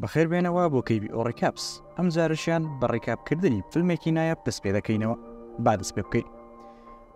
بەخێربێنەوە بۆ کەیبی ئۆڕێکاپس ئەم جارشیان بە ڕێکاپکردنی فیلمێکی نایە دەست پێ دەکەینەوە با دەست پێ بکەین.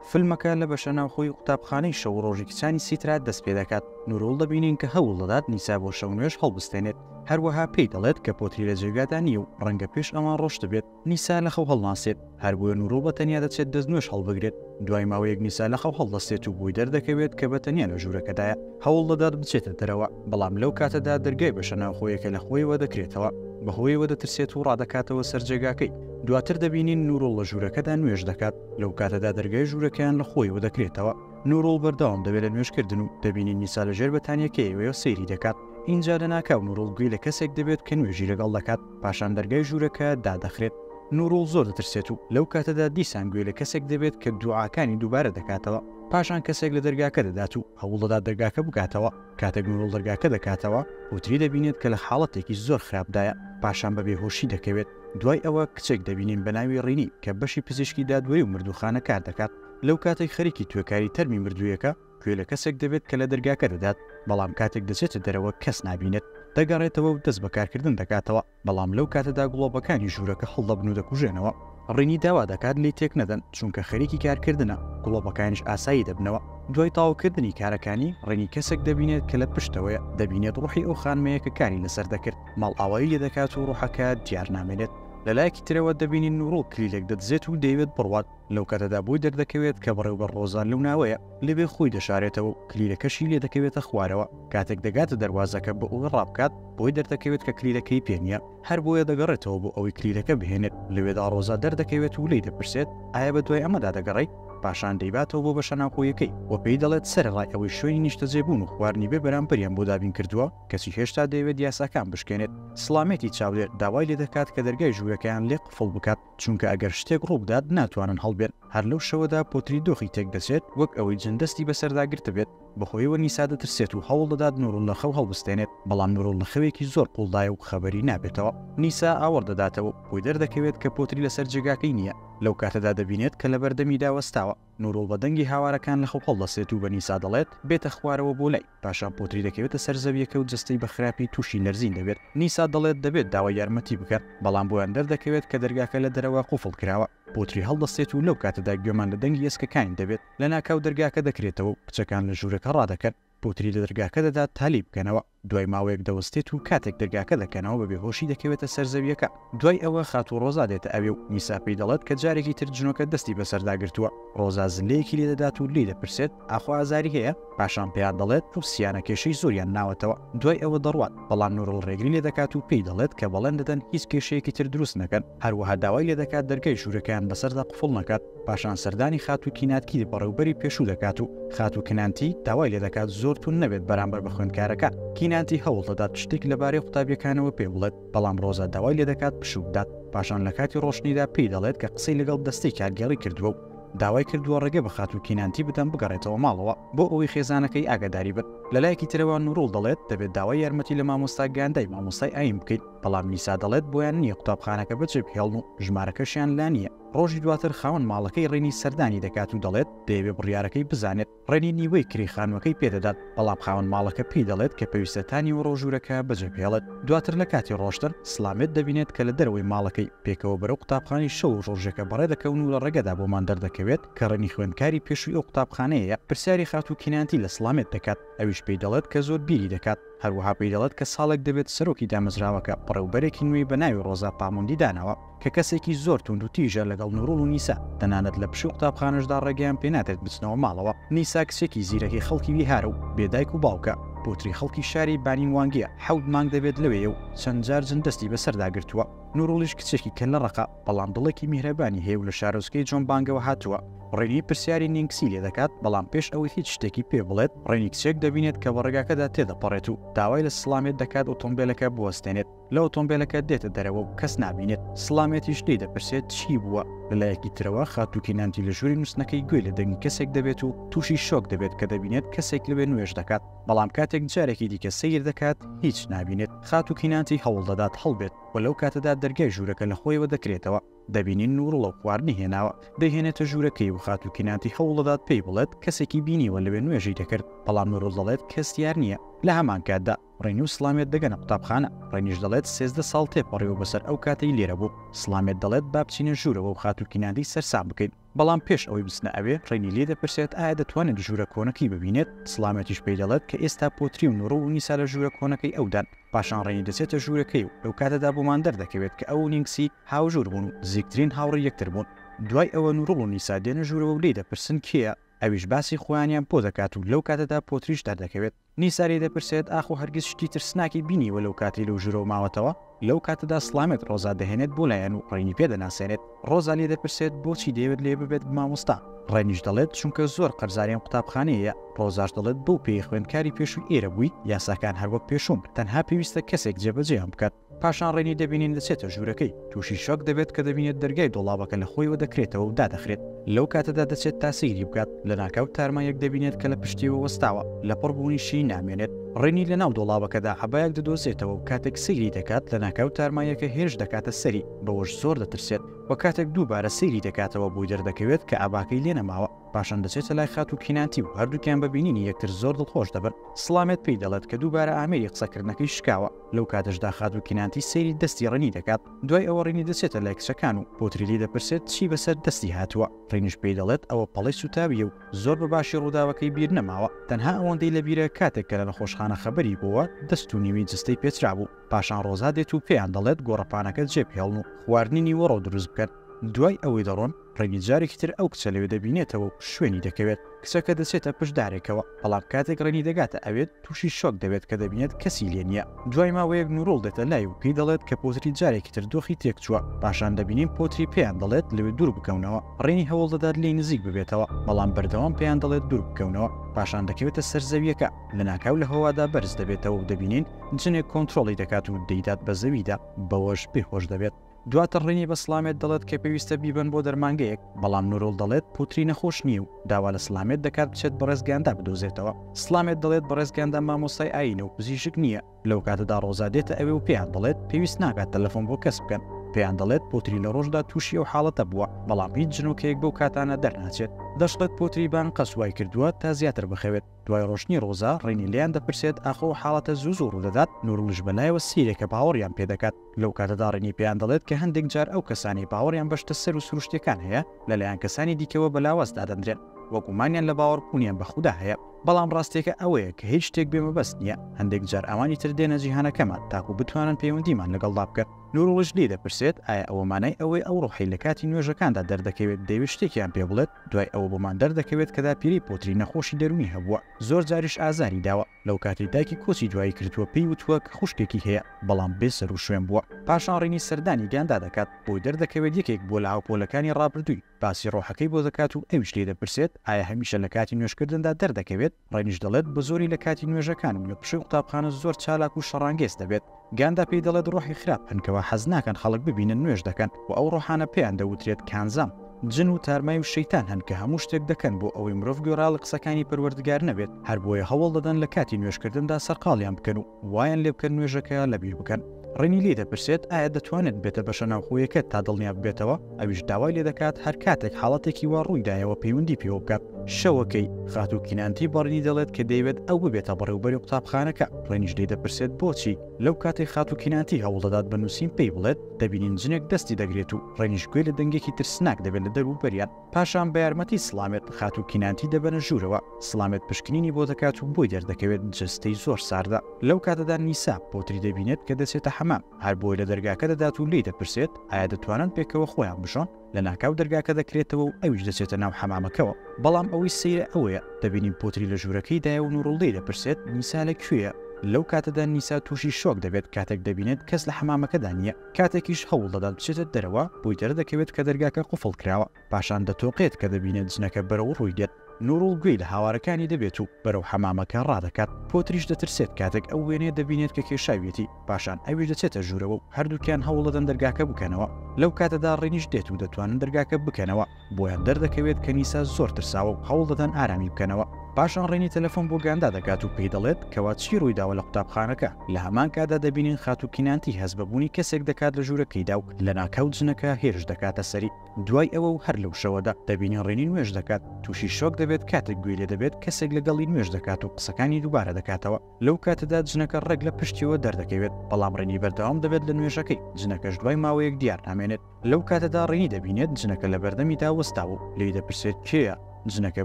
فیلمەکە لە بەشە ناوخۆی قوتابخانەی شەو ڕۆژی کچانی سیترات دەست پێ دەکات. نورۆڵ دەبینین کە هەوڵ دەدات نیسا بۆ شەو نوێژ هەڵبستێنێت، هەروەها پێی دەڵێت کە پۆتری لە جێگادا نییە و ڕەنگە پێش ئەمان ڕۆشت بێت. نیسا لە خەو هەڵناسێت، هەر بۆیە نورۆڵ بە تەنیا دەچێت دەست نوێژ هەڵبگرێت. دوای ماوەیەک نیسا لە خەو هەڵدەستێت و بۆی دەردەکەوێت کە بە تەنیا لە ژوورەکەدایە. هەوڵ دەدات بچێتە دەرەوە، بەڵام لەو کاتەدا دەرگای بەشە ناوخۆیەکە لە خۆیەوە دەکرێتەوە، بەهۆیەوە دەترسێت و ڕادەکاتەوە سەر جێگاکەی. دواتر دەبینین نورۆڵ لە ژوورەکەدا نوێژ دەکات، لەو کاتەدا دەرگای ژوورەکەیان لە خۆیەوە دەکرێتەوە. نورۆڵ بەردەوام دەبێت لە نوێژکردن و دەبینین نیسا لەژێر بەتانیەکەیەوە سەیری دەکات. اینجا لەناکاو نورۆڵ گوێی لە کەسێک دەبێت کە نوێژی لەگەڵ دەکات، پاشان دەرگای ژوورەکە دادەخرێت. نورۆڵ زۆر دەترسێت و لەو کاتەدا دیسان گوێی لە کەسێک دەبێت کە دوعاکانی دووبارە دەکاتەوە. پاشان کەسێک لە دەرگاکە دەدات و هەوڵ دەدات دەرگاکە بکاتەوە. کاتێک نورۆڵ دەرگاکە دەکاتەوە، پۆتری دەبینێت کە لە حاڵەتێکی زۆر خراپدایە، پاشان بە بێهۆشی دەکەوێت. دوای ئەوە کچێک دەبینین بە ناوی ڕینی کە بەشی پزیشکی دادوەری و مردوخانە کار دەکات. لەو کاتێک خەریکی توێکاری تەرمی مردوویەکە گوێ لە کەسێک دەبێت کە لە دەرگاکە دەدات، بەڵام کاتێک دەچێتە دەرەوە کەس نابینێت. دەگەڕێتەوە و دەست بەکارکردن دەکاتەوە، بەڵام لەو کاتەدا گوڵۆپەکانی ژوورەکە هەڵدەبن و دەکوژێنەوە. ڕینی داوا دەکات لی تێک نەدەن چونکە خەریکی کارکردنە، گوڵۆپەکانیش ئاسایی دەبنەوە. دوای تاوکردنی کارەکانی ڕێنی کەسێک دەبینێت کە لە پشتەوەیە، دەبینێت ڕوحی ئەو خانمەیە کە کاری لەسەر دەکرد. ماڵ ئاوایی لێ دەکات و ڕوحەکە دیار نامێنێت. لەلایەکی ترەوە دەبینین نورۆڵ کلیلێک دەدزێت و دەیەوێت بڕوات. لەو کاتەدا بۆی دەردەکەوێت کە بەڕێوەبەر ڕۆزان لەو ناوەیە، لەبێ خۆی دەشارێتەوە و کلیلەکەشی لێ دەکەوێتە خوارەوە. کاتێک دەگاتە دەواازەکە بە ئەوی ڕابکات، بۆی دەردەکەوێت کە کلیلەکەی پێ نییە، هەر بۆیە دەگەڕێتەوە بۆ ئەوەی کلیلەکە بهێنێت. لەوێدا ڕۆزا دەردەکەوێت و لی دەپرسێت ئایا بە دوای ئەمەدا دەگەڕێیت؟ پاشان دەیباتەوە بۆ بەشە ناوخۆیەکەی و پێی دەڵێت سەرڕای ئەوەی شوێنی نیشتەجێبوون و خواردنی بێ بەرامبەریان بۆ دابین کردووە، کەسی هێشتا دەیەوێت یاساکان بشکێنێت. سڵامێتی چاودێر داوای لێ دەکات کە دەرگای ژوورەکەیان لێ قفڵ بکات، چونکە ئەگەر شتێک ڕوو بدات ناتوانن هەڵبێن. هەر لەو شەوەدا پۆتری دۆخی تێک دەچێت، وەک ئەوەی جندەستی بەسەرداگرتە بێت. بەخۆیەوە نیسا دەترسێت و هەوڵ دەدات نورۆڵ لە خەو هەڵبستێنێت، بەڵام نورۆڵ لە خەوێکی زۆر قوڵدایە و خەبەری نابێتەوە. نیسا ئاوەڕ دەداتەوە، بۆی دەردەکەوێت کە پۆتری لەسەر جێگاکەی نییە. لەو کاتەدا دەبینێت کە لە بەردەمی داوەستاوە. نورۆڵ بە دەنگی هاوارەکان لە خەو هەڵدەسێت و بە نیسا دەڵێت بێتە خوارەوە بۆ لای. پاشان پۆتری دەکەوێتە سەر زەویەکە و جستەی بە خراپی تووشی نەرزین دەبێت. نیسا دەڵێت دەبێت داوای یارمەتی بکات، بەڵام بۆیان دەردەکەوێت کە دەرگاکە لە دەرەوە قوفڵ کراوە. پۆتری هەڵدەستێت و لەو کاتەدا گوێمان لە دەنگی ئێسکەکانی دەبێت. لە ناکاو دەرگاکە دەکرێتەوە و کچەکان لە ژوورەکە ڕادەکەن. پۆتری لە دەرگاکە دەدات تالی بکەنەوە. دوای ماوەیەک دەوەستێت و کاتێک دەرگاکە دەکەنەوە بە بێهۆشی دەکەوێتە سەر زەویەکە. دوای ئەوە خات و ڕۆزا دێتە ئەوێ و نیسا پێی دەڵێت کە جارێکی تر جنۆکە دەستی بەسەرداگرتووە. ڕۆزا زلەیەکی لێ دەدات و لی دەپرسێت ئاخوا ئازاری هەیە؟ پاشان پێیان دەڵێت ئەو سیانە کێشەی زۆریان ناوەتەوە. دوای ئەوە دەڕوات، بەڵام نورۆڵ ڕێگری لێ دەکات و پێی دەڵێت کە بەڵێن دەدەن هیچ کێشەیەکی تر دروست نەکەن. هەروەها داوای لێ دەکات دەرگای ژوورەکەیان بەسەردا قفڵ نەکات. پاشان سەردانی خات و کیناتکی بەڕێوبەری پێشوو دەکات و خات و کنانتی داوای لێ دەکات زۆر تون نەبێت بەرامبەر بە خوێندکارەکە. کینانتی هەوڵ دەدات شتێک لەبارەی قوتابیەکانەوە پێ بڵێت، بەڵام ڕۆزا داوای لێ دەکات پشوو بدات. پاشان لە کاتی ڕۆشنیدا پێی دەڵێت کە قسەی لەگەڵ دەستەی کارگێڕی کردووە و داوای کردووە ڕێگە بە خات و کینانتی بدەن بگەڕێتەوە ماڵەوە بۆ ئەوەی خێزانەکەی ئاگاداری بێت. لەلایەکی ترەوە نورۆڵ دەڵێت دەبێت داوای یارمەتی لە مامۆستا گەاندای مامۆستای ئاین بکەیت، بەڵام نیسا دەڵێت بۆیان نییە قوتابخانەکە بچێ بهێڵن و ژمارەکەشیان لا نییە. ڕۆژی دواتر خاوەن ماڵەکەی ڕێنی سەردانی دەکات و دەڵێت دەیەوێت بڕیارەکەی بزانێت. ڕێنی نیوەی کری خانوەکەی پێدەدات، بەڵام خاوەن ماڵەکە پێی دەڵێت کە پێویستەتانی و ڕۆژوورەکە بەجێبهێڵێت. دواتر لە کاتی ڕۆشتن سڵامێت دەبینێت کە لە دەرەوەی ماڵەکەی پێکەوە بەرەو قوتابخانەی شەو و ڕۆژێکە بەڕێ دەکەون و لە ڕێگەدا بۆمان دەردەکەوێت کە ڕێنی خوێندکاری پێشووی ئەو قوتابخانەیە. پرسیاری خات و کینانتی لە سڵامێت دەکات، ئەویش پێی دەڵێت کە زۆر بیری دەکات. هەروەها پێی دەڵێت کە ساڵێک دەبێت سەرۆکی دامەزراوەکە بەڕێوبەرێکی نوێی بە ناوی ڕۆزا پاموندی داناوە کە کەسێکی زۆر توند و تیژە لەگەڵ نورۆڵ و نیسا. تەنانەت لە پشوو قوتابخانەشدا ڕێگەیان پێ ناتێت بچنەوە ماڵەوە. نیسا کچێکی زیرەکی خەڵکی ویهارە و بێدایک و باوکە. پۆتری خەڵکی شاری بانین وانگیە، حەوت مانگ دەبێت لەوێیە و چەند جار جندەستی بەسەرداگرتووە. نورۆڵیش کچێکی کە لە ڕقە، بەڵام دڵێکی میهرەبانی هەیە و لە شارۆچکەی جۆن بانگەوە هاتووە. ڕێنی پرسیاری نینکسی لێ دەکات، بەڵام پێش ئەوەی هیچ شتێکی پێ بڵێت ڕێنی کچێک دەبینێت کە بە ڕێگاکەدا تێدەپەڕێت و داوای لە سڵامێت دەکات ئۆتۆمبیلەکە بوەستێنێت. لە ئۆتۆمبیلەکە دێتە دەرەوە و کەس نابینێت. سڵامێتیش لێ دەپرسێت چی بووە. لەلایەکی ترەوە خات و کینانتی لە ژووری نووسنەکەی گوێ لە دەنگی کەسێک دەبێت و تووشی شۆک دەبێت کە دەبینێت کەسێک لەوێ نوێژ دەکات، بەڵام کاتێک جارێکی دیکە سەیر دەکات هیچ نابینێت. خات و کینانتی هەوڵ دەدات هەڵبێت و لەو کاتەدا دەرگای ژوورەکە لە خۆیەوە دەکرێتەوە دەبینین نوڕڵە خواردنی هێناوە دەهێنێتە ژوورەکەی و خاتوکینانتی هەوڵدات پێی بڵێت کەسێکی بینیوە لەوێ نوێژی دەکرد بەڵام نوڕڵ دەڵێت کەس دیار نییە لە هەمان کاتدا ڕێنی و سلامێت دەگەنە قوتابخانە ڕێنیش دەڵێت 13 ساڵ تێپەڕێەوە بەسەر ئەو کاتەی لێرە بوو سلامێت دەڵێت با بچینە ژوورەوە و خاتوکینانتی سەرسام بکەین بەڵام پێش ئەوەی بچنە ئەوێ ڕێنی لێ دەپرسێت ئایا دەتوانێت ژوورە کۆنەکەی ببینێت سلامەتیش پێی دەڵێت کە ئێستا پۆتری و نوڕ و نیسا لە ژوورە کۆنەکەی ئەودان پاشان ڕێنی دەچێتە ژوورەکەی و لەو کاتەدا بۆمان دەردەکەوێت کە ئەو نینگسی هاوژوور بوون و نزیکترین هاوڕێی یەکتر بوون دوای ئەوە نوڕڵ و نیسا دێنە ژوورەوە و لێ دەپرسن کێیە ئەویش باسی خۆیانیان بۆ دەکات و لەو کاتەدا پۆتریش دەردەکەوێت نیساری دەپرسێت ئاخۆ هەرگیز شتی ترسناکی بینیوە لەو کاتی لەو ژوورەوە ماوەتەوە لەو کاتەدا سلامێت ڕۆزا دەهێنێت بۆ لایەن و ڕێنی پێدەناسێنێت ڕۆزا لێ دەپرسێت بۆچی دەیەوێت لێ ببێت مامۆستا ڕێنیش دەڵێت چونکە زۆر قەرزاریان قوتابخانەیە ڕۆزاش دەڵێت بەو پێی خوێندکاری پێشووی ئێرە بووی یاساکان هەروەک پێشوم تەنها پێویستە کەسێک جێبەجێیان بکات پاشان ڕێنی دەبینین دەچێتە ژوورەکەی تووشی شۆک دەبێت کە دەبینێت دەرگای دۆڵابەکە لە خۆیەوە دەکرێتەوە و دادەخرێت لەو کاتەدا دەچێت تا سەیری بکات لە ناکاو تارمایەک دەبینێت کە لە پشتیەوە وەستاوە لە پڕبوونیشی نامێنێت ڕێنی لە ناو دۆڵابەکەدا عەبایەک دەدۆزێتەوە و کاتێک سەیری دەکات لە ناکاو تارمایەکە هێرش دەکاتە سەری بەوەش زۆر دەترسێت و کاتێک دووبارە سەیری دەکاتەوە بۆی دەردەکەوێت کە ئاباکەی لێ نەماوە پاشان دەچێتە لای خاتوکینانتی و هەردووکیان ببینینی یەکتر زۆر دڵخۆش دەبن سلامێت پێی دەڵێت کە دووبارە ئامێری قسەکردنەکەی شکاوە لەو کاتەشدا خاتوکینانتی سەیری دەستی ڕێنی دەکات دوای ئەوە ڕێنی دەچێتە لای کچەکان و پۆتریلی دەپرسێت چی بەسەر دەستی هاتووە ڕێنیش پێی دەڵێت ئەوە پەڵەی سوتاویە و زۆر بەباشی ڕووداوەکەی بیر نەماوە تەنها ئەوەندەی لە بیرە کاتێک کە لە نەخۆشخانە خەبەری بووە دەست و نیوی جستەی پێچرا بوو پاشان ڕۆزا دێت و پێیان دەڵێت گۆڕەپانەکە جێبهێڵن و خواردنی نیوەڕۆ دروست بکەن دوای ئەوەی دەڕۆن ڕێنی جارێکی تر ئەو کچە لەوێ دەبینێتەوە و شوێنی دەکەوێت کچەکە دەچێتە پشدارێکەوە بەڵام کاتێک ڕێنی دەگاتە ئەوێت تووشی شۆک دەبێت کە دەبینێت کەسی لێ نییە دوای ماوەیەک نوڕۆڵ دێتە لای و پێی دەڵێت کە پۆتری جارێکی تر دۆخی تێک چووە پاشان دەبینین پۆتری پێیان دەڵێت لەوێ دوور بکەونەوە ڕێنی هەوڵ دەدات لێی نزیک ببێتەوە بەڵام بەردەوام پێیان دەڵێت دوور بکەونەوە پاشان دەکەوێتە سەر زەویەکە لە ناکاو لە هەوادا بەرز دەبێتەوە و دەبینین جنێک کۆنتترۆڵی دەکات و دەیدات بە زەویدا بەوەش پێخۆش دەبێت دواتر ڕێنی بە سلامێت دەڵێت کە پێویستە بیبن بۆ دەرمانگەیەک بەڵام نوڕۆڵ دەڵێت پوتری نەخۆش نییە و داوا لە سلامێت دەکات بچێت بەڕێزگاندا بدۆزێتەوە سلامێت دەڵێت بەڕێزگاندا مامۆستای ئاینە و پزیشک نییە لەو کاتەدا ڕۆزا دێتە ئەوێ و پێیان دەڵێت پێویست ناکات تەلەفۆن بۆ کەس بکەن پێیان دەڵێت پۆتری لە ڕۆژدا تووشی ئەو حاڵەتە بووە بەڵام هیچ جنۆکەیەک بەو کاتانە دەرناچێت دەشڵێت پۆتری بان قەسوای کردووە تا زیاتر بخەوێت دوای ڕۆشنی ڕۆزا ڕێنی لیان دەپرسێت ئاخۆ حاڵەتە زوو ڕوودەدات نوڕڵش بەلایەوە سیرێکە باوەڕیان پێدەکات لەو کاتەدا ڕێنی پێیان دەڵێت کە هەندێک جار ئەو کەسانی باوەڕیان بەشتە سەر و سروشتەکان هەیە لەلایەن کەسانی دیکەوە بەلاوەزدا دەدرێن وەگومانیان لە باوەڕبوونیان بەخودا هەیە بەڵام ڕاستێکە ئەوەیە کە هیچ شتێک بێمەبەست نییە هەندێک جار ئەوانی تر دێنە جیهانەکەمان تاکو بتوانن پەیوەندیمان لەگەڵدا بکەن نوڕڵش لێ دەپرسێت ئایا ئەوە مانای ئەوەی ئەو ڕۆحی لە کاتی نوێژەکاندا دەردەکەوێت دەیوێت شتێکیان پێ بڵێت دوای ئەوە بۆمان دەردەکەوێت کە داپیری پۆتری نەخۆشی دەرونی هەبووە زۆر جاریش ئازاری داوە لەو کاتی دایکی کۆچی دوایی کردووە پێی وتووە کە خوشکێکی هەیە بەڵام بێسەر و شوێن بووە پاشان ڕێنی سەردانی گیاندا دەکات بۆی دەردەکەوێت یەکێک بۆ لە هاوپۆلەکانی ڕابردووی باسی ڕۆحەکەی بۆ دەکات و ئەویش لێ دەپرسێت ئایا هەمیشە لە کاتی نوێشکردندا دەردەکەوێت ڕێنیش دەڵێت بە زۆری لە کاتی نوێژەکانم لە پشوی قوتابخانە زۆر چالاک و شەڕانگێز دەبێت گاندا پێی دەڵێت ڕۆحی خراپ هەنکەوە حەز ناکەن خەڵک ببینن نوێژ دەکەن و ئەو ڕۆحانە پێیان دەوترێت کانزام جن و تارمای و شەیتان هەن کە هەموو شتێک دەکەن بۆ ئەوەی مرۆڤ گۆڕاڵە قسەکانی پەروەردگار نەبێت هەر بۆیە هەوڵ دەدەن لە کاتی نوێژکردندا سەرقاڵیان بکەن و وایان لێ بکەن نوێژەکە لەبیر بکەن ڕێنی لێ دەپرسێت ئایا دەتوانێت بێتە بەشە ناوخۆیەکە تا دڵنیا ببێتەوە ئەویش داوای لێ دەکات هەر کاتێک حاڵەتێکی وا ڕوویدایەوە پەیوەندی پێوە بکات شەوەکەی خاتوکینانتی بەڕێنی دەڵێت کە دەیوێت ئەو ببێتە بەڕێوبەری قوتابخانەکە ڕێنیش لێ دەپرسێت بۆچی لەو کاتێک خاتوکینانتی هەوڵ دەدات بە نووسین پێی بڵێت دەبینین جنێک دەستی دەگرێت و ڕێنیش گوێ لە دەنگێکی ترسناک دەبێت لە دەروبەریان پاشان بە یارمەتی سلامێت خاتوکینانتی دەبەنە ژوورەوە سلامێت پشکنینی بۆ دەکات و بۆی دەردەکەوێت جستەی زۆر ساردا لەو کاتەدا نیسا پۆتری دەبینێت کە دەچێتە حەمام هەر بۆی لە دەرگاکە دەدات و لێ دەپرسێت ئایا دەتوانن پێکەوە خۆیان بشۆن لە ناکاو دەرگاکە دەکرێتەوە و ئەویش دەچێتە ناو حەمامەکەەوە بەڵام ئەوەی سەیرە ئەوەیە دەبینین پۆتری لە ژوورەکەی دایە و نوڕڵدەی دەپرسێت نیسا لەکوێیە لەو کاتەدا نیسا تووشی شۆک دەبێت کاتێک دەبینێت کەس لە حەمامەکەدا نییە کاتێکیش هەوڵ دەدات بچێتە دەرەوە بۆی دەردەکەوێت کە دەرگاکە قوفڵ کراوە پاشان دەتۆقێت کە دەبینێت جنەکە بەرەو ڕووی دێت نوڕڵ گوێی لە هاوارەکانی دەبێت و بەرەو حەمامەکە ڕادەکات پۆتریش دەترسێت کاتێک ئەو وێنێ دەبینێت کە کێشاویەتی پاشان ئەویش دەچێتە ژوورەوە و هەردووکیان هەوڵ دەدەن دەرگاکە بکەنەوە لەو کاتەدا ڕێنیش دێت و دەتوانن دەرگاکە بکەنەوە بۆیان دەردەکەوێت کە نیسا زۆر ترساوە و هەوڵ دەدەن ئارامی بکەنەوە پاشان ڕێنی تەلەفۆن بۆ گاندا دەکات و پێی دەڵێت کەوا چی ڕوویداوە لە قوتابخانەکە. لە هەمان کادا دەبینین خاتوکینانتی هەست بەبوونی کەسێک دەکات لە ژوورەکەیدا و لە ناکەوت جنەکە هێرش دەکاتە سەری. دوای ئەوە و هەر لەو شەوەدا دەبینین ڕێنی نوێژ دەکات، تووشی شۆک دەبێت کاتێک گوێ لێ دەبێت کەسێک لەگەڵی نوێژ دەکات و قسەکانی دووبارە دەکاتەوە. لەو کاتەدا جنەکە ڕێک لە پشتیەوە دەردەکەوێت، بەڵام ڕێنی بەردەوام دەبێت لە نوێژەکەی. جنەکەش دوای ماوەیەک دیار نامێنێت. لەو کاتەدا ڕێنی دەبینێت جنەکە لە بەردەمیدا وەستاوە و لێی دەپرسێت کێیە؟ جنەکە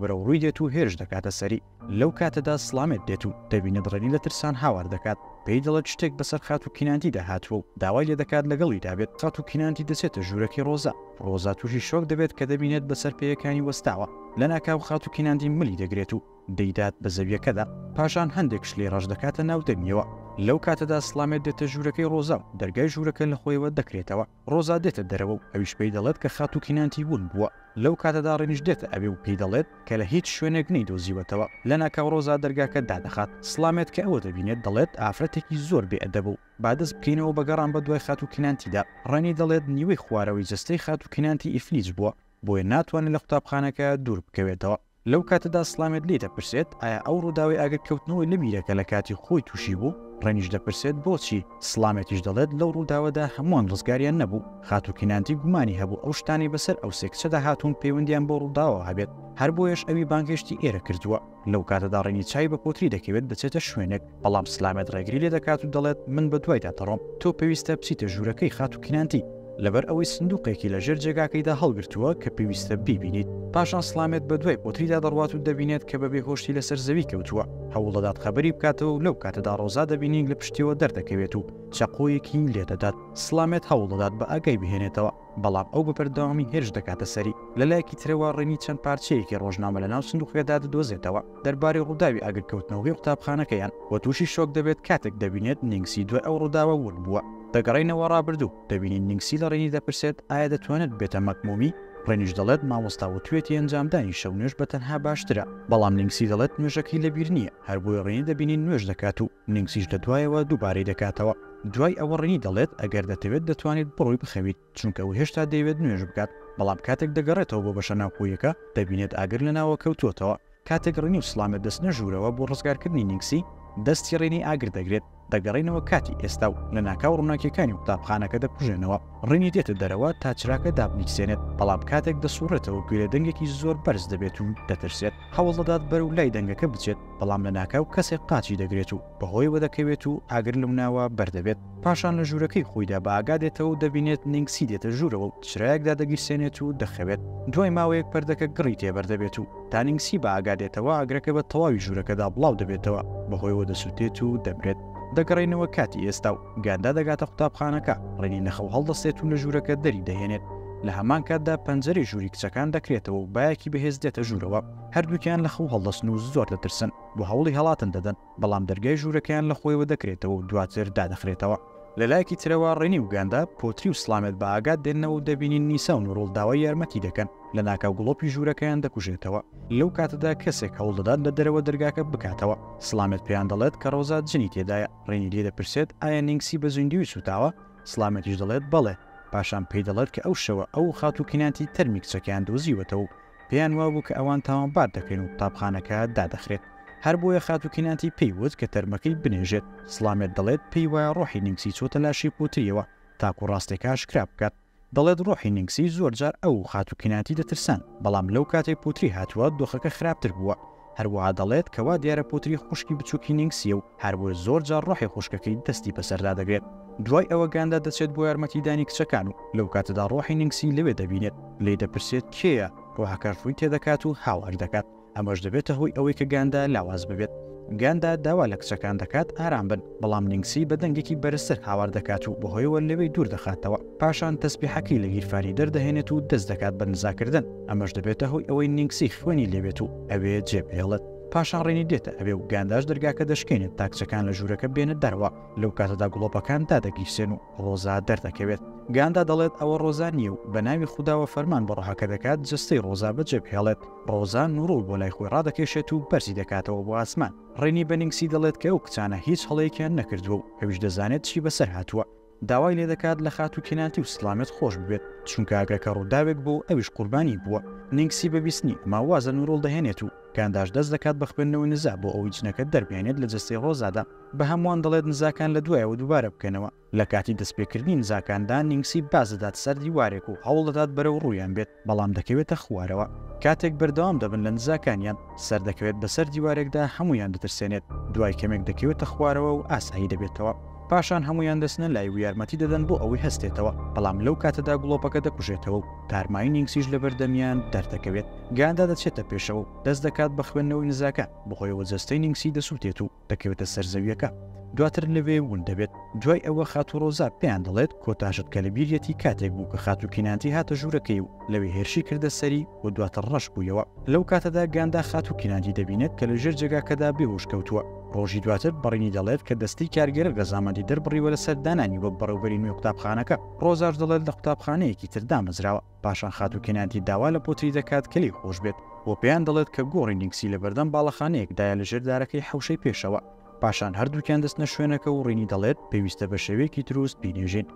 بەرەو ڕووی دێت و هێرش دەکاتە سەری. لەو کاتەدا سلامێت دێت و دەبینێت ڕێنی لە ترسان هاوار دەکات. پێی دەڵێت شتێک بەسەر خاتوکینانتی داهاتووە و داوای لێ دەکات لەگەڵی دابێت. خاتوکینانتی دەچێتە ژوورەکەی ڕۆزا. ڕۆزا تووشی شۆک دەبێت کە دەبینێت بەسەر پێیەکانی وەستاوە. لە ناکاو خاتوکینانتی ملی دەگرێت و دەیدات بە زەویەکەدا. پاشان هەندێک شلێ ڕەش دەکاتە ناو دەمیەوە. لەو کاتەدا سلامێت دێتە ژوورەکەی ڕۆزا و دەرگای ژوورەکە لە خۆیەوە دەکرێتەوە. ڕۆزا دێتە دەرەوە و ئەویش پێی دەڵێت کە خاتوکینانتی ون بووە. لەو کاتەدا ڕێنیش دێتە ئەوێ و پێی دەڵێت کە لە هیچ شوێنێک نەیدۆزیوەتەوە. لە ناکاو ڕۆزا دەرگاکە دادەخات. سلامێت کە ئەوە دەبینێت دەڵێت ئافرەتێکی زۆر بێئەدەب و با دەست بکەینەوە بەگەڕان بە دوای خاتوکینانتیدا. ڕێنی دەڵێت نیوەی خوارەوەی جەستەی خاتوکینانتی ئیفلیج بووە، بۆیە ناتوانێت لە قوتابخانەکە دوور بکەوێتەوە. لەو کاتەدا سلامێت لێ دەپرسێت ئایا ئەو ڕووداوی ئاگرکەوتنەوەی لە بیرەکە لە کاتی خۆی تووشی بوو؟ ڕێنیش دەپرسێت بۆچی؟ سلامێتیش دەڵێت لەو ڕووداوەدا هەمووان ڕزگاریان نەبوو. خاتوکینانتی گومانی هەبوو ئەو شتانی بەسەر ئەو سێکچەدا هاتوون پەیوەندیان بۆ ڕووداوە هەبێت. هەر بۆیەش ئەوی بانگهێشتی ئێرە کردووە. لەو کاتەدا ڕێنی چای بە پۆتری دەکەوێت بچێتە شوێنێک، بەڵام سلامێت ڕێگری لێ دەکات و دەڵێت من بە دوایدا دەڕۆم. تۆ پێویستە بچیتە ژوورەکەی خاتوکینانتی، لەبەر ئەوەی سندوقێکی لە ژێر جێگاکەیدا هەڵگرتووە کە پێویستە بیبینیت. پاشان سلامێت بە دوای پۆتریدا دەڕوات و دەبینێت کە بەبێ هۆشتی لەسەر زەوی کەوتووە. هەوڵ دەدات خەبەری بکاتەوە و لەو کاتەدا ڕۆزا دەبینین لە پشتیەوە دەردەکەوێت و چەقۆیەکی لێ دەدات. سلامێت هەوڵ دەدات بە ئاگای بهێنێتەوە، بەڵام ئەو بەپەردەوامی هێرش دەکاتە سەری. لەلایەکی ترەوە ڕێنی چەند پارچەیەکی ڕۆژنامە لە ناو سندوقەکەدا دەدۆزێتەوە دەربارەی ڕووداوی ئاگرکەوتنەوەی قوتابخانەکەیان، و تووشی شۆک دەبێت کاتێک دەبینێت نینگسی دوای ئەو ڕووداوە ون بووە. دەگەڕێنەوە ڕابردوو، دەبینین نینگسی لە ڕێنی دەپرسێت ئایا دەتوانێت بێتە مەکمومی؟ ڕێنیش دەڵێت مامۆستا وتوێتی ئەنجامدانی شەو نوێژ بەتەنها باشترە، بەڵام نینگسی دەڵێت نوێژەکەی لەبیر نییە. هەر بۆی ڕێنی دەبینین نوێژ دەکات و نینگسیش لە دوایەوە دووبارەی دەکاتەوە. دوای ئەوە ڕێنی دەڵێت ئەگەر دەتەوێت دەتوانێت بڕۆی بخەویت، چونکە ئەو هێشتا دەیەوێت نوێژ بکات. بەڵام کاتێک دەگەڕێتەوە بۆ بەشە ناوخۆیەکە دەبینێت ئاگر لە ناوە کەوتوتەوە. کاتێک ڕێنی و سلامێت دەستنە ژوورەوە بۆ ڕزگارکردنی نینگسی، دەستی ڕێنی ئاگر دەگرێت. دەگەڕێنەوە کاتی ئێستا و لە ناکاو ڕووناکیەکانی قوتابخانەکە دەکوژێنەوە. ڕێنی دێتە دەرەوە تا چراکە دابنیکسێنێت، بەڵام کاتێک دەسوڕێتەوە گوێرە دەنگێکی زۆر بەرز دەبێت و دەترسێت. هەوڵ دەدات بەرەو لای دەنگەکە بچێت، بەڵام لە ناکاو کەسێک قاچی دەگرێت و بەهۆی وەدەکەوێت و ئاگر لەو ناوە بەردەبێت. پاشان لە ژوورەکەی خۆیدا بە ئاگا دێتەوە و دەبینێت نینگسی دێتە ژوورەوە و چرایەکدا دەگیرسێنێت و دەخەوێت. دوای ماوەیەک پەردەکە گڕی تێبەردەبێت و تا نینگسی بە ئاگا دێتەوە ئاگرەکە بە تەواوی ژوورەکەدا بڵاو دەبێتەوە، بەهۆی وەدەسووتێت و دەمرێت. دەگەڕێنەوە کاتی ئێستا و گاندا دەگاتە قوتابخانەکە. ڕێنی لە خەو هەڵدەستێت و لە ژوورەکە دەری دەهێنێت. لە هەمان کاتدا پەنجەرەی ژووری کچەکان دەکرێتەوە و بایەکی بەهێز دێتە ژوورەوە. هەردووکیان لە خەو هەڵدەستن و زۆر دەترسن، بۆ هەوڵی هەڵاتن دەدەن، بەڵام دەرگای ژوورەکەیان لە خۆیەوە دەکرێتەوە و دواتر دادەخرێتەوە. لەلایەکی ترەوە ڕێنی و گاندا پۆتری و سلامێت بە ئاگات دێنەوە و دەبینین نیسا و نوڕۆڵ داوای یارمەتی دەکەن. لە ناکاو گڵۆپی ژوورەکەیان دەکوژێتەوە. لەو کاتەدا کەسێک هەوڵ دەدات لە دەرەوە دەرگاکە بکاتەوە. سلامێت پێیان دەڵێت کە ڕۆزا جنی تێدایە. ڕێنی لێ دەپرسێت ئایا نینگسی بە زویندیوی سوتاوە؟ سلامێتیش دەڵێت بەڵێ. پاشان پێی دەڵێت کە ئەو شەوە ئەو خاتوکینانتی تەرمی کچەکەیان دۆزیوەتەوە و پێیان وا بوو کە ئەوان تاوانبار دەکەن و قوتابخانەکە دادەخرێت. هەر بۆیە خاتوکینانتی پێیوت کە تەرمەکەی بنێژێت. سلامێت دەڵێت پێی وایە ڕۆحی نینگسی چۆتە لاشی پۆتریەوە تاکو ڕاستێکا ئاشکرا بکات. دەڵێت ڕۆحی نینگسی زۆر جار ئەو خاتوکینانتی دەترسان، بەڵام لەو کاتێک پۆتری هاتووە دۆخەکە خراپتر بووە. هەروەها دەڵێت کەوا دیارە پۆتری خوشکی بچووکی نینگسیە و هەر بۆیە زۆر جار ڕۆحی خوشکەکەی دەستی بەسەردا دەگرێت. دوای ئەوە گاندا دەچێت بۆ یارمەتیدانی کچەکان و لەو کاتەدا ڕۆحی نینگسی لەوێ دەبینێت. لێ دەپرسێت کێیە؟ ڕۆحەکە ڕووی تێدەکات و هاوار دەکات. ئەمەش دەبێتە هۆی ئەوەی کە گاندا لاواز ببێت. گاندا داوا لە کچەکان دەکات ئارام بن، بەڵام نینگسی بە دەنگێکی بەرزتر هاوار دەکات و بەهۆیەوە لەوەی دوور دەخاتەوە. پاشان تەسبیحەکەی لە گیرفانی دەردەهێنێت و دەست دەکات بە نزاکردن. ئەمەش دەبێتە هۆی ئەوەی نینگسی خوێنی لێبێت و ئەوێ جێبهێڵێت. پاشان ڕێنی دێتە ئەوێ و گانداش دەرگاکە دەشکێنێت تا کچەکان لە ژوورەکە بێنێت دەرەوە. لەو کاتەدا گڵۆپەکان دادەگیرسێن و ڕۆزا دەردەکەوێت. گاندا دەڵێت ئەوە ڕۆزا نییە و بە ناوی خودداوە فەرمان بە ڕۆحەکە دەکات جستەی ڕۆزا بەجێبهێڵێت. ڕۆزا نوڕۆ بۆ لای خۆی ڕادەکێشێت و بەرزی دەکاتەوە بۆ ئاسمان. ڕێنی بە نینگسی دەڵێت کە ئەو کچانە هیچ هەڵەیەکیان نەکردووە و ئەویش دەزانێت چی بەسەر هاتووە. داوای لێ دەکات لە خاتوکێناتی و سڵامێت خۆش ببێت چونکە ئاگرەکە ڕووداوێک بوو ئەویش قوربانی بووە. نینگسی بەبیستنی ماوازە نورۆڵ دەهێنێت و گانداش دەست دەکات بە خوێندنەوەی نزا بۆ ئەوەی جنەکە دەربێنێت لە جەستەی ڕۆزادا. بە هەمووان دەڵێت نزاکان لە دوایەوە دووبارە بکەنەوە. لە کاتی دەستپێکردنی نزاکاندا نینگسی باز دەدات سەر دیوارێک و هەوڵ دەدات بەرەو ڕوویان بێت بەڵام دەکەوێتە خوارەوە. کاتێک بەردەوام دەبن لە نزاکانیان سەر دەکەوێت بەسەر دیوارێکدا هەمویان دەترسێنێت دوای کەمێک دەکەوێتە خوارەوە و ئاسایی دەبێتەوە. پاشان هەمویان دەستنە لای و یارمەتی دەدەن بۆ ئەوەی هەستێتەوە بەڵام لەو کاتەدا گڵۆپەکە دەکوژێتەوە و تارمایی نینگسیش لە بەردەمیان دەردەکەوێت. گاندا دەچێتە پێشەوە دەست دەکات بە خوێندنەوەی نزاکە بخۆیەوە جەستەی نینگسی دەسووتێت و دەکەوێتە سەرزەویەکە. دواتر لەوێ ون دەبێت. دوای ئەوە خاتوڕۆزا پێیان دەڵێت کۆتاشت کە لە بیرەتی کاتێک بوو کە خاتوکینانتی هاتە ژوورەکەی و لەوێ هێرشی کردە سەری و دواتر ڕەش بوویەوە. لەو کاتەدا گاندا خاتوکینانتی دەبینێت کە لە ژێر جێگاکەدا بێهوش کەوتووە. ڕۆژی دواتر بەڕینی دەڵێت کە دەستی کارگەرە گەزامەندی دەربڕیوە لە سەردانانی وە بەڕێوەبەری نوێ قوتابخانەکە. ڕۆزاش دەڵێت لە قوتابخانەیەکی تر دامەزراوە. پاشان خاتوکینانتی داوا لە پۆتری دەکات کە لێی خۆش بێت و پێیان دەڵێت کە گۆڕی نینگسی لە بەردەم باڵەخانەیەکدایە لە ژێر دارەکەی حەوشەی پێشەوە. پاشان هەردووکیان دەستنە شوێنەکە و ڕینی دەڵێت پێویستە بە شێوەیەکی دروست بینێژین.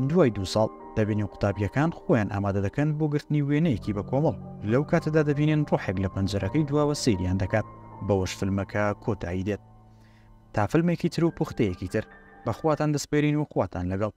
دوای 2 ساڵ دەبینی قوتابیەکان خۆیان ئامادە دەکەن بۆ گرتنی وێنەیەکی بە کۆمەڵ. لەو کاتەدا دەبینێن ڕۆحێک لە پەنجەرەکەی دواوە سەیریان دەکات. بەوەش فیلمەکە کۆتایی دێت. تا فیلمێکی تر و پوختەیەکی تر بەخواتان دەسپێرین و خواتان لەگەڵ.